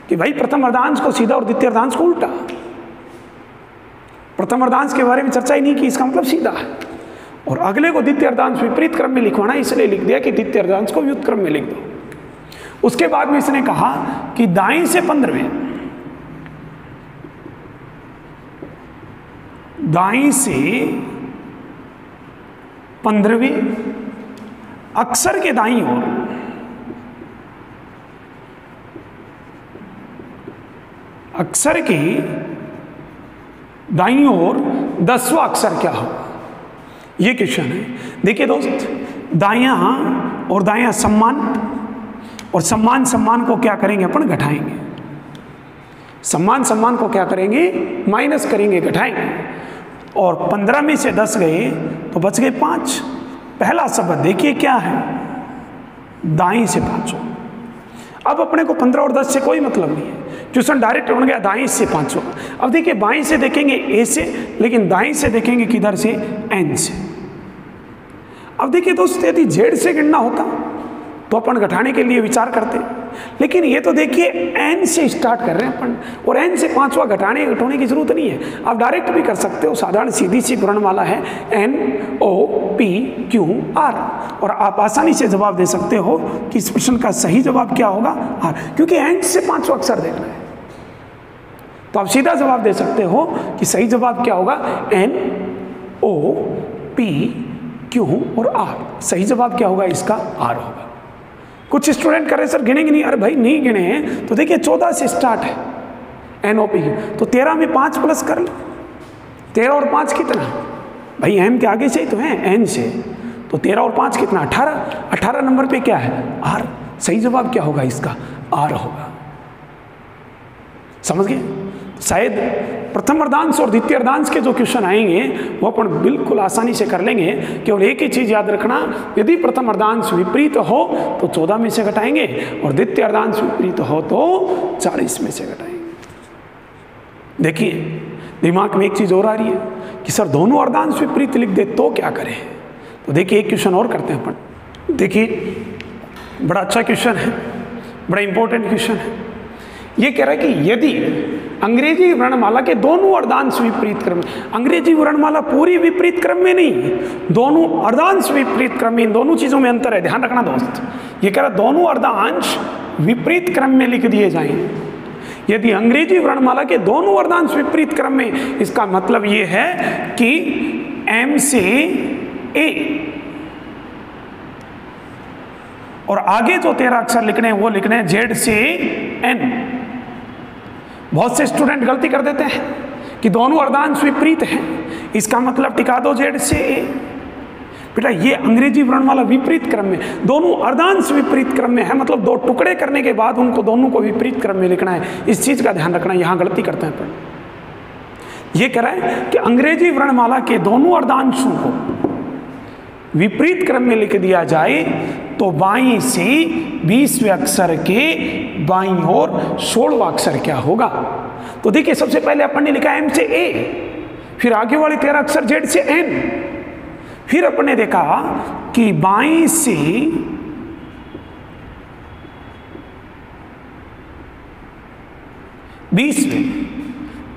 कि भाई प्रथम अर्धांश को सीधा और द्वितीय अर्धांश को उल्टा। प्रथम अर्धांश के बारे में चर्चा ही नहीं की, इसका मतलब सीधा है। और अगले को द्वितीय अर्धांश विपरीत क्रम में लिखवाना, इसलिए लिख दिया कि द्वितीय अर्धांश को व्युत्क्रम क्रम में लिख दो। उसके बाद में इसने कहा कि दाईं से 15वें, दाईं से 15वें अक्षर के दाईं ओर अक्षर के दाईं ओर 10वां अक्षर क्या होगा, ये क्वेश्चन है। देखिए दोस्त, दायां और दायां सम्मान, और सम्मान सम्मान को क्या करेंगे अपन, घटाएंगे। सम्मान सम्मान को क्या करेंगे, माइनस करेंगे, घटाएंगे। और 15 में से 10 गए तो बच गए 5। पहला शब्द देखिए क्या है, दाएं से 5। अब अपने को 15 और 10 से कोई मतलब नहीं है, क्वेश्चन डायरेक्ट बन गया दाएं से 5 होगा। अब देखिए बाएं से देखेंगे ए से, लेकिन दाएं से देखेंगे किधर से, एन से। अब देखिए दोस्त, यदि जेड से गिनना होता तो अपन घटाने के लिए विचार करते, लेकिन ये तो देखिए एन से स्टार्ट कर रहे हैं अपन, और एन से 5वां घटाने की जरूरत नहीं है। आप डायरेक्ट भी कर सकते हो, साधारण सीधी सी वर्णमाला है N O P Q R, और आप आसानी से जवाब दे सकते हो कि इस प्रश्न का सही जवाब क्या होगा, आर, क्योंकि एन से 5वां अक्षर देखना है। तो आप सीधा जवाब दे सकते हो कि सही जवाब क्या होगा, एन ओ पी क्यू और आर। सही जवाब क्या होगा इसका, आर होगा। कुछ स्टूडेंट कर रहे सर गिनेंगे नहीं, अरे भाई नहीं गिने हैं तो देखिए 14 से स्टार्ट है एनओपी की, तो 13 में 5 प्लस कर लो, 13 और 5 कितना, भाई एम के आगे से ही तो है एन से, तो 13 और 5 कितना, 18। 18 नंबर पे क्या है, आर। सही जवाब क्या होगा इसका, आर होगा। समझ गए। शायद प्रथम अर्धांश और द्वितीय अर्धांश के जो क्वेश्चन आएंगे वो अपन बिल्कुल आसानी से कर लेंगे। केवल एक ही चीज याद रखना, यदि प्रथम अर्धांश विपरीत हो तो 14 में से घटाएंगे, और द्वितीय अर्धांश विपरीत हो तो 40 में से घटाएंगे। देखिए दिमाग में एक चीज और आ रही है कि सर दोनों अर्धांश विपरीत लिख दे तो क्या करें। तो देखिए एक क्वेश्चन और करते हैं अपन। देखिए बड़ा अच्छा क्वेश्चन है, बड़ा इंपॉर्टेंट क्वेश्चन है। ये कह रहा है कि यदि अंग्रेजी वर्णमाला के दोनों अर्धांश विपरीत क्रम, अंग्रेजी वर्णमाला पूरी विपरीत क्रम में नहीं, दोनों अर्धांश विपरीत क्रम में, इन दोनों चीजों में अंतर है, ध्यान रखना दोस्त। ये कह रहा है दोनों अर्धांश विपरीत क्रम में लिख दिए जाएं। यदि अंग्रेजी वर्णमाला के दोनों अर्धांश विपरीत क्रम में, इसका मतलब ये है कि एम से ए और आगे जो 13 अक्षर लिखने हैं वो लिखने हैं जेड से एन। बहुत से स्टूडेंट गलती कर देते हैं कि दोनों अर्धांश विपरीत हैं, इसका मतलब टिका दो जेड से ए। बेटा ये अंग्रेजी वर्णमाला विपरीत क्रम में, दोनों अर्धांश विपरीत क्रम में है, मतलब दो टुकड़े करने के बाद उनको दोनों को विपरीत क्रम में लिखना है। इस चीज का ध्यान रखना, यहां गलती करते हैं अपन। ये कह रहा है कि अंग्रेजी वर्णमाला के दोनों अर्धांशों को विपरीत क्रम में लिख दिया जाए तो बाईं से 20वें अक्षर के बाईं ओर 16वां अक्षर क्या होगा। तो देखिए सबसे पहले अपन ने लिखा एम से ए, फिर आगे वाले 13 अक्षर जेड से एन, फिर अपन ने देखा कि बाईं से 20वें,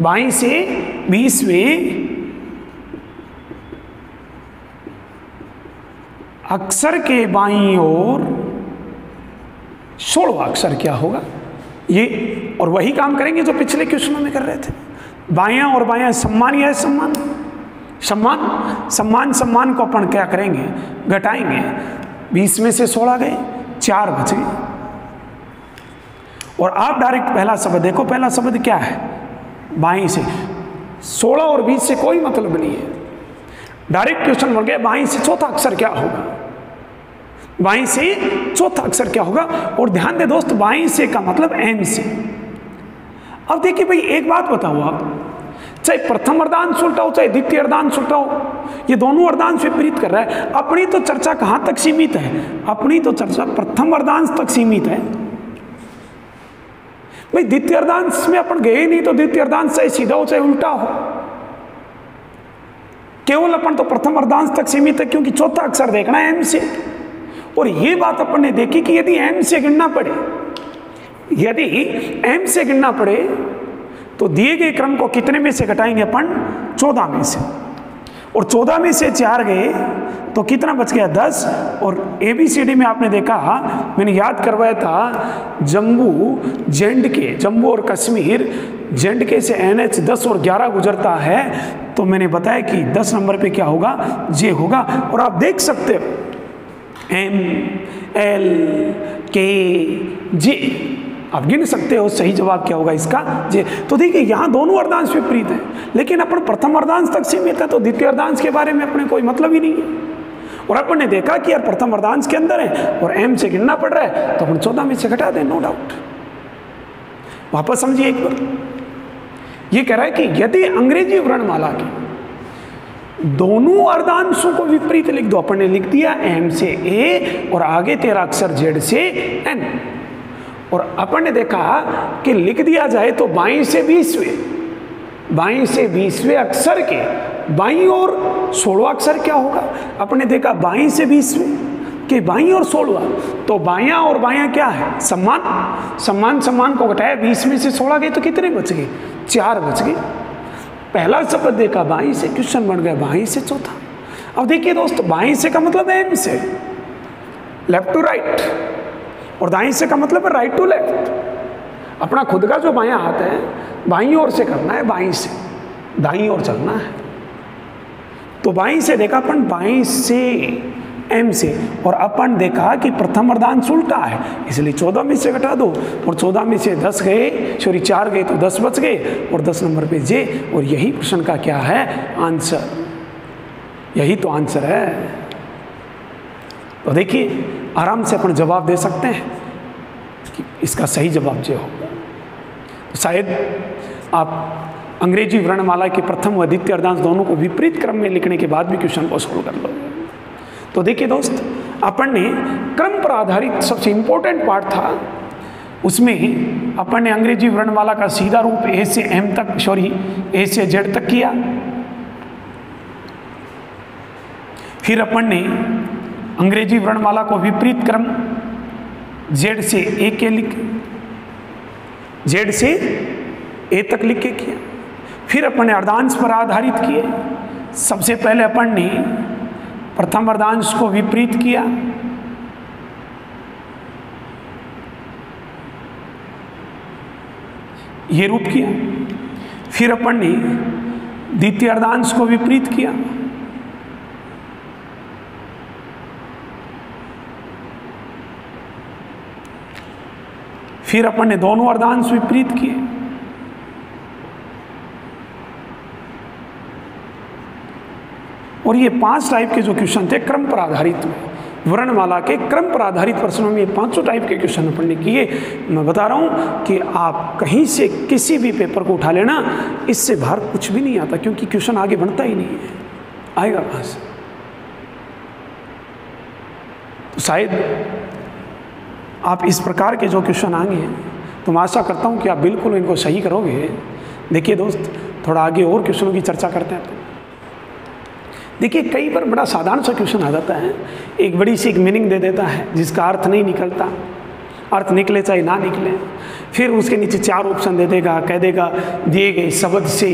बाईं से 20वें अक्षर के बाईं ओर 16वां अक्षर क्या होगा ये, और वही काम करेंगे जो पिछले क्वेश्चनों में कर रहे थे। बायां और बायां सम्मान या सम्मान, सम्मान सम्मान सम्मान को अपन क्या करेंगे, घटाएंगे। 20 में से 16 गए, 4 बच गए। और आप डायरेक्ट पहला शब्द देखो, पहला शब्द क्या है, बाईं से। 16 और 20 से कोई मतलब नहीं है, डायरेक्ट क्वेश्चन बन गया बाईं से चौथा अक्षर क्या होगा, बाईं से चौथा अक्षर क्या होगा। और ध्यान दे दोस्त, बाईं से का मतलब एम से। अब देखिए भाई एक बात बताओ आप, चाहे प्रथम अर्धांश उल्टाओ चाहे द्वितीय अर्धांश उल्टाओ, ये दोनों अर्धांश विपरीत कर रहा है। अपनी तो चर्चा कहां तक सीमित है, अपनी तो चर्चा प्रथम अर्धांश तक सीमित है। भाई द्वितीय अर्धांश में अपन गए नहीं, तो द्वितीय अर्धांश चाहे सीधा हो चाहे उल्टा हो, केवल अपन तो प्रथम अर्धांश तक सीमित है, क्योंकि चौथा अक्षर देखना है एम से। और ये बात अपन ने देखी कि यदि एम से गिनना पड़े, यदि एम से गिनना पड़े तो दिए गए क्रम को कितने में से घटाएंगे अपन, 14 में से। और 14 में से 4 गए तो कितना बच गया, 10। और ABCD में आपने देखा, मैंने याद करवाया था, जम्मू जेंडके, जम्मू और कश्मीर जेंडके से NH 10 और 11 गुजरता है, तो मैंने बताया कि 10 नंबर पे क्या होगा, जे होगा। और आप देख सकते हो MLKJ आप गिन सकते हो सही जवाब क्या होगा इसका जे। तो देखिए यहाँ दोनों अर्धांश विपरीत हैं, लेकिन अपन प्रथम अर्धांश तक सीमित है, तो द्वितीय अर्धांश के बारे में अपने कोई मतलब ही नहीं है। और अपन ने देखा कि यार प्रथम अर्धांश के अंदर है और m से गिनना पड़ रहा है, तो अपन 14 में से घटा दें, नो डाउट। वापस समझिए एक बार, ये कह रहा है कि यदि अंग्रेजी वर्णमाला के दोनों अर्धांशों को विपरीत लिख दो, अपन ने लिख दिया m से a और आगे तेरा अक्षर z से n, और अपन ने देखा कि लिख दिया जाए तो बाईं से 20वें अक्षर के बाईं और 16वां अक्षर क्या होगा। अपन ने देखा बाईं से 20वें के बाईं और 16वां, तो बायां और बायां क्या है, सम्मान को घटाया, 20 में से 16 गए तो कितने बच गए, 4 बच गए। पहला शब्द देखा बाईं से, क्वेश्चन बन गया बाईं से चौथा। अब देखिए दोस्त, बाईं से का मतलब है एम से, लेफ्ट टू राइट, और दाईं से का मतलब है राइट टू लेफ्ट। अपना खुद का जो बायां हाथ है बाईं ओर से करना है, बाईं से दाईं ओर चलना है। तो बाईं से देखा अपन, बाईं से एम से, और अपन देखा कि प्रथम अर्धांश उल्टा है, इसलिए 14 में से घटा दो, और 14 में से 10 गए, 4 गए तो 10 बच गए, और 10 नंबर पे जे। और यही प्रश्न का क्या है आंसर, यही तो आंसर है। तो देखिए आराम से अपन जवाब दे सकते हैं कि इसका सही जवाब जे होगा। तो शायद आप अंग्रेजी वर्णमाला के प्रथम व द्वितीय अर्धांश दोनों को विपरीत क्रम में लिखने के बाद भी क्वेश्चन को सोल्व कर लोगे। तो देखिए दोस्त, अपन ने क्रम पर आधारित सबसे इंपॉर्टेंट पार्ट था, उसमें अपन ने अंग्रेजी वर्णमाला का सीधा रूप ए से एम तक, ए से जेड तक किया। फिर अपन ने अंग्रेजी वर्णमाला को विपरीत क्रम जेड से ए के लिख, जेड से ए तक लिख के किया। फिर अपन ने अर्धांश पर आधारित किए। सबसे पहले अपन ने प्रथम अर्धांश को विपरीत किया, ये रूप किया। फिर अपन ने द्वितीय अर्धांश को विपरीत किया, फिर अपन ने दोनों अर्धांश विपरीत किए, और ये 5 टाइप के जो क्वेश्चन थे क्रम पर आधारित में, वर्णमाला के क्रम पर आधारित प्रश्नों में 5 टाइप के क्वेश्चन अपन ने किए। मैं बता रहा हूँ कि आप कहीं से किसी भी पेपर को उठा लेना, इससे बाहर कुछ भी नहीं आता, क्योंकि क्वेश्चन आगे बढ़ता ही नहीं है, आएगा कहाँ से। तो शायद आप इस प्रकार के जो क्वेश्चन आएंगे, तो मैं आशा करता हूँ कि आप बिल्कुल इनको सही करोगे। देखिए दोस्त, थोड़ा आगे और क्वेश्चनों की चर्चा करते हैं। देखिए कई बार बड़ा साधारण सा क्वेश्चन आ जाता है, एक बड़ी सी एक मीनिंग दे देता है जिसका अर्थ नहीं निकलता, अर्थ निकले चाहे ना निकले, फिर उसके नीचे 4 ऑप्शन दे देगा, कह देगा दिए गए शब्द से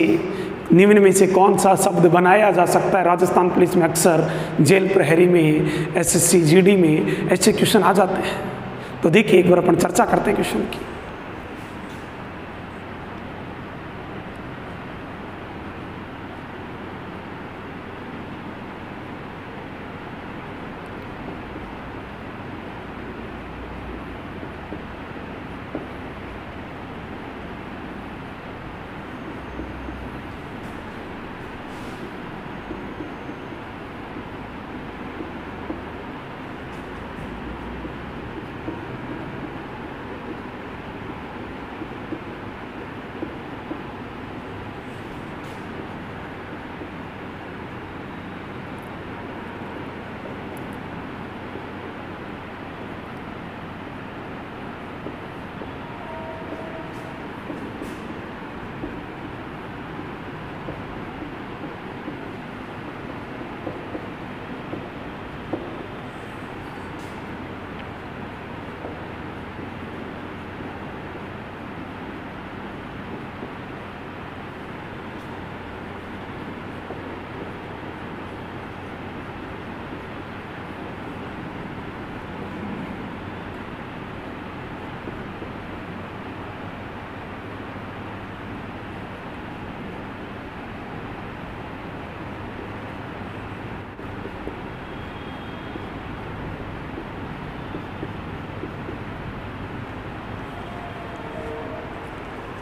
निम्न में से कौन सा शब्द बनाया जा सकता है। राजस्थान पुलिस में अक्सर, जेल प्रहरी में, SSC GD में ऐसे क्वेश्चन आ जाते हैं। तो देखिए एक बार अपन चर्चा करते हैं क्वेश्चन की।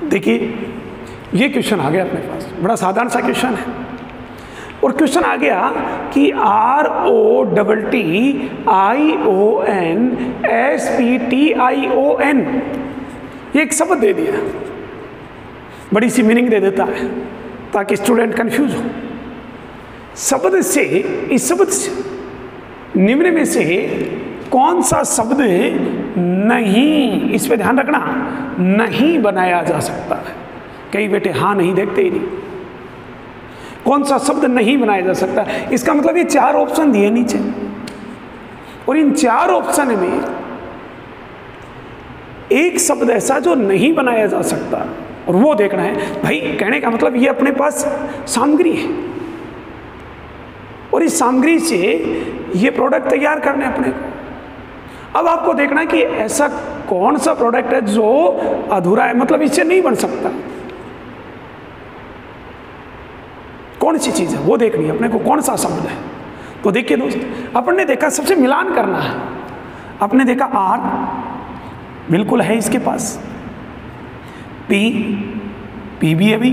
देखिए ये क्वेश्चन आ गया अपने पास, बड़ा साधारण सा क्वेश्चन है, और क्वेश्चन आ गया कि ROTTIONSPTION, ये एक शब्द दे दिया, बड़ी सी मीनिंग दे देता है ताकि स्टूडेंट कंफ्यूज हो। शब्द से, इस शब्द से निम्न में से कौन सा शब्द नहीं, इस पे ध्यान रखना, नहीं बनाया जा सकता है। कई बेटे हाँ नहीं देखते ही नहीं, कौन सा शब्द नहीं बनाया जा सकता। इसका मतलब ये 4 ऑप्शन दिए नीचे, और इन 4 ऑप्शन में एक शब्द ऐसा जो नहीं बनाया जा सकता, और वो देखना है। भाई कहने का मतलब ये अपने पास सामग्री है, और इस सामग्री से ये प्रोडक्ट तैयार करने अपने को। अब आपको देखना है कि ऐसा कौन सा प्रोडक्ट है जो अधूरा है, मतलब इससे नहीं बन सकता, कौन सी चीज़ है वो देखनी है अपने को, कौन सा शब्द है। तो देखिए दोस्त, अपन ने देखा सबसे मिलान करना है। आपने देखा R बिल्कुल है इसके पास, P भी है भी,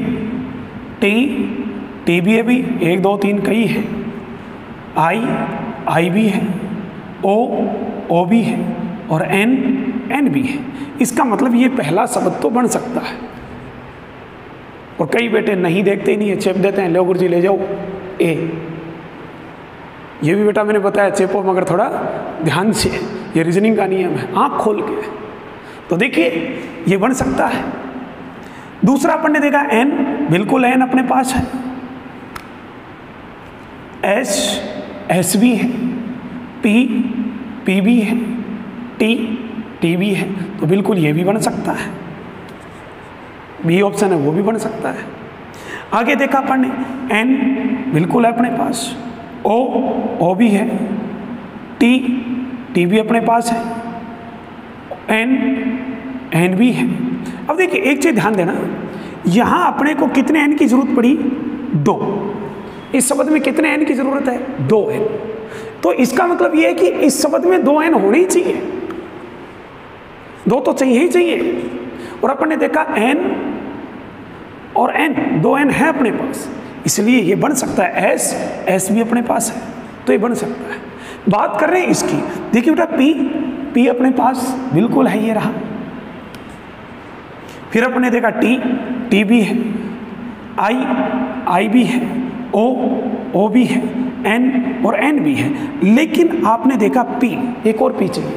T भी है भी, 1 2 3 कई है, I भी है, O भी है, और N भी है। इसका मतलब ये पहला शब्द तो बन सकता है। और कई बेटे नहीं देखते ही नहीं है, चेप देते हैं, लो गुरुजी ले जाओ A। ये भी बेटा मैंने बताया चेपो, मगर थोड़ा ध्यान से, ये रीजनिंग का नियम है, आँख खोल के। तो देखिए ये बन सकता है। दूसरा अपन ने देखा N, बिल्कुल N अपने पास है, S भी है, P भी है, T भी है, तो बिल्कुल ये भी बन सकता है। बी ऑप्शन है वो भी बन सकता है। आगे देखा अपन ने N बिल्कुल है अपने पास, O भी है, T भी अपने पास है, N भी है। अब देखिए एक चीज ध्यान देना, यहां अपने को कितने N की जरूरत पड़ी? 2। इस शब्द में कितने N की जरूरत है? 2N। तो इसका मतलब यह है कि इस शब्द में 2N होने ही चाहिए, 2 तो चाहिए ही चाहिए। और अपन ने देखा N और N, 2N है अपने पास, इसलिए ये बन सकता है। S भी अपने पास है, तो ये बन सकता है। बात कर रहे हैं इसकी, देखिए बेटा P अपने पास बिल्कुल है, ये रहा। फिर अपने देखा T भी है, I भी है, O भी है, N और N भी है। लेकिन आपने देखा P, एक और P चाहिए।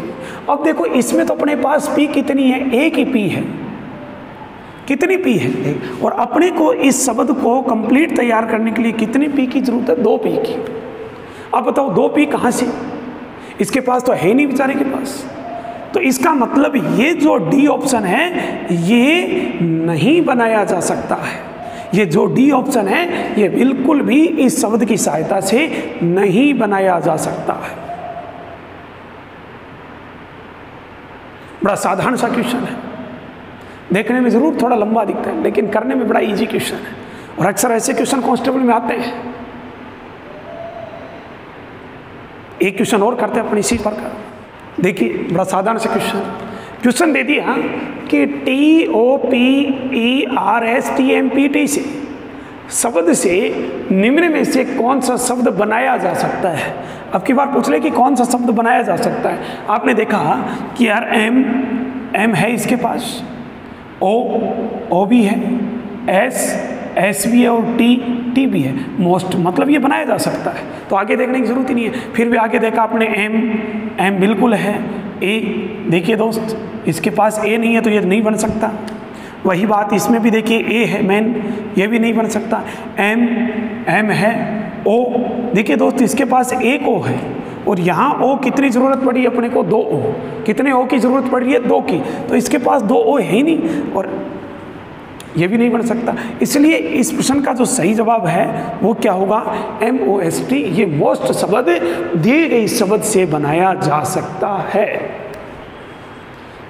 अब देखो इसमें तो अपने पास P कितनी है? एक ही P है। कितनी P है? और अपने को इस शब्द को कंप्लीट तैयार करने के लिए कितनी P की जरूरत है? 2 P की। अब बताओ 2 P कहाँ से? इसके पास तो है नहीं बेचारे के पास। तो इसका मतलब ये जो डी ऑप्शन है ये नहीं बनाया जा सकता है। ये जो डी ऑप्शन है ये बिल्कुल भी इस शब्द की सहायता से नहीं बनाया जा सकता है। बड़ा साधारण सा क्वेश्चन है, देखने में जरूर थोड़ा लंबा दिखता है लेकिन करने में बड़ा इजी क्वेश्चन है, और अक्सर ऐसे क्वेश्चन कांस्टेबल में आते हैं। एक क्वेश्चन और करते हैं अपन इसी पर का। देखिए बड़ा साधारण सा क्वेश्चन दे दिया कि TOPERSTMPT से शब्द से निम्न में से कौन सा शब्द बनाया जा सकता है। अब की बार पूछ ले कि कौन सा शब्द बनाया जा सकता है। आपने देखा कि यार M है इसके पास, O भी है, S भी है और T भी है। मोस्ट मतलब ये बनाया जा सकता है, तो आगे देखने की जरूरत ही नहीं है। फिर भी आगे देखा आपने M बिल्कुल है, A देखिए दोस्त इसके पास A नहीं है तो ये नहीं बन सकता। वही बात इसमें भी देखिए A है मेन, ये भी नहीं बन सकता। M है, O देखिए दोस्त इसके पास एक O है, और यहाँ O कितनी ज़रूरत पड़ी अपने को? 2 O। कितने O की ज़रूरत पड़ रही है? 2 की। तो इसके पास 2 O है ही नहीं, और ये भी नहीं बन सकता। इसलिए इस प्रश्न का जो सही जवाब है वो क्या होगा? MOST। ये मोस्ट शब्द दिए गए शब्द से बनाया जा सकता है।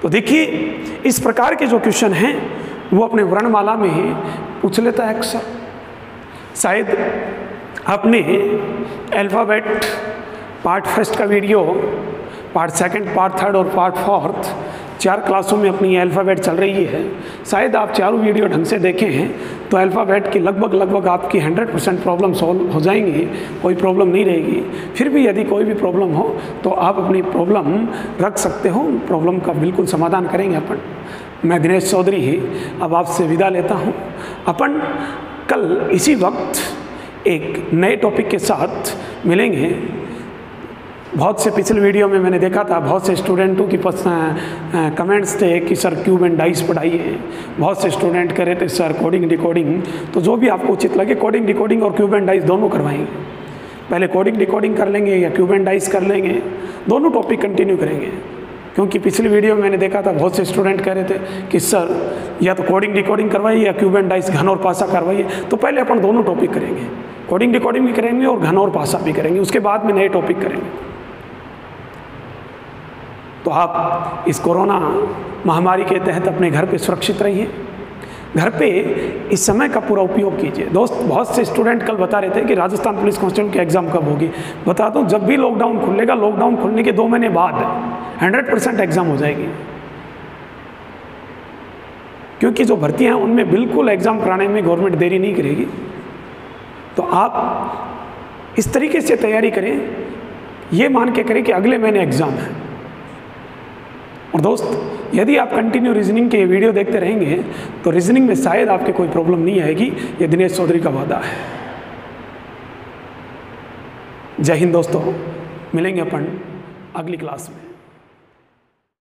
तो देखिए इस प्रकार के जो क्वेश्चन हैं वो अपने वर्णमाला में पूछ लेता है अक्सर। शायद आपने अल्फ़ाबेट पार्ट फर्स्ट का video, part second, part third और पार्ट फोर्थ 4 क्लासों में अपनी अल्फ़ाबेट चल रही है। शायद आप चारों वीडियो ढंग से देखें हैं तो अल्फ़ाबेट की लगभग आपकी 100% प्रॉब्लम सॉल्व हो जाएंगी, कोई प्रॉब्लम नहीं रहेगी। फिर भी यदि कोई भी प्रॉब्लम हो तो आप अपनी प्रॉब्लम रख सकते हो, प्रॉब्लम का बिल्कुल समाधान करेंगे अपन। मैं दिनेश चौधरी ही अब आपसे विदा लेता हूँ। अपन कल इसी वक्त एक नए टॉपिक के साथ मिलेंगे। बहुत से पिछले वीडियो में मैंने देखा था बहुत से स्टूडेंटों की कमेंट्स थे कि सर क्यूब एंड डाइस पढ़ाइए। बहुत से स्टूडेंट कह रहे थे सर कोडिंग डिकोडिंग, तो जो भी आपको उचित लगे कोडिंग डिकोडिंग और क्यूब एंड डाइस दोनों करवाएंगे। पहले कोडिंग डिकोडिंग कर लेंगे या क्यूब एंड डाइस कर लेंगे, दोनों टॉपिक कंटिन्यू करेंगे। क्योंकि पिछली वीडियो में मैंने देखा था बहुत से स्टूडेंट कह रहे थे कि सर या तो कोडिंग डिकोडिंग करवाइए या क्यूब एंड डाइस घन और पासा करवाइए। तो पहले अपन दोनों टॉपिक करेंगे, कोडिंग डिकोडिंग भी करेंगे और घन और पासा भी करेंगे, उसके बाद में नए टॉपिक करेंगे। तो आप इस कोरोना महामारी के तहत अपने घर पे सुरक्षित रहिए, घर पे इस समय का पूरा उपयोग कीजिए। दोस्त, बहुत से स्टूडेंट कल बता रहे थे कि राजस्थान पुलिस कांस्टेबल की एग्ज़ाम कब होगी। बता दूं, जब भी लॉकडाउन खुलेगा, लॉकडाउन खुलने के 2 महीने बाद 100% एग्ज़ाम हो जाएगी। क्योंकि जो भर्ती हैं उनमें बिल्कुल एग्ज़ाम कराने में गवर्नमेंट देरी नहीं करेगी। तो आप इस तरीके से तैयारी करें, ये मान के करें कि अगले महीने एग्ज़ाम है। और दोस्त, यदि आप कंटिन्यू रीजनिंग के वीडियो देखते रहेंगे तो रीजनिंग में शायद आपके कोई प्रॉब्लम नहीं आएगी, ये दिनेश चौधरी का वादा है। जय हिंद दोस्तों, मिलेंगे अपन अगली क्लास में।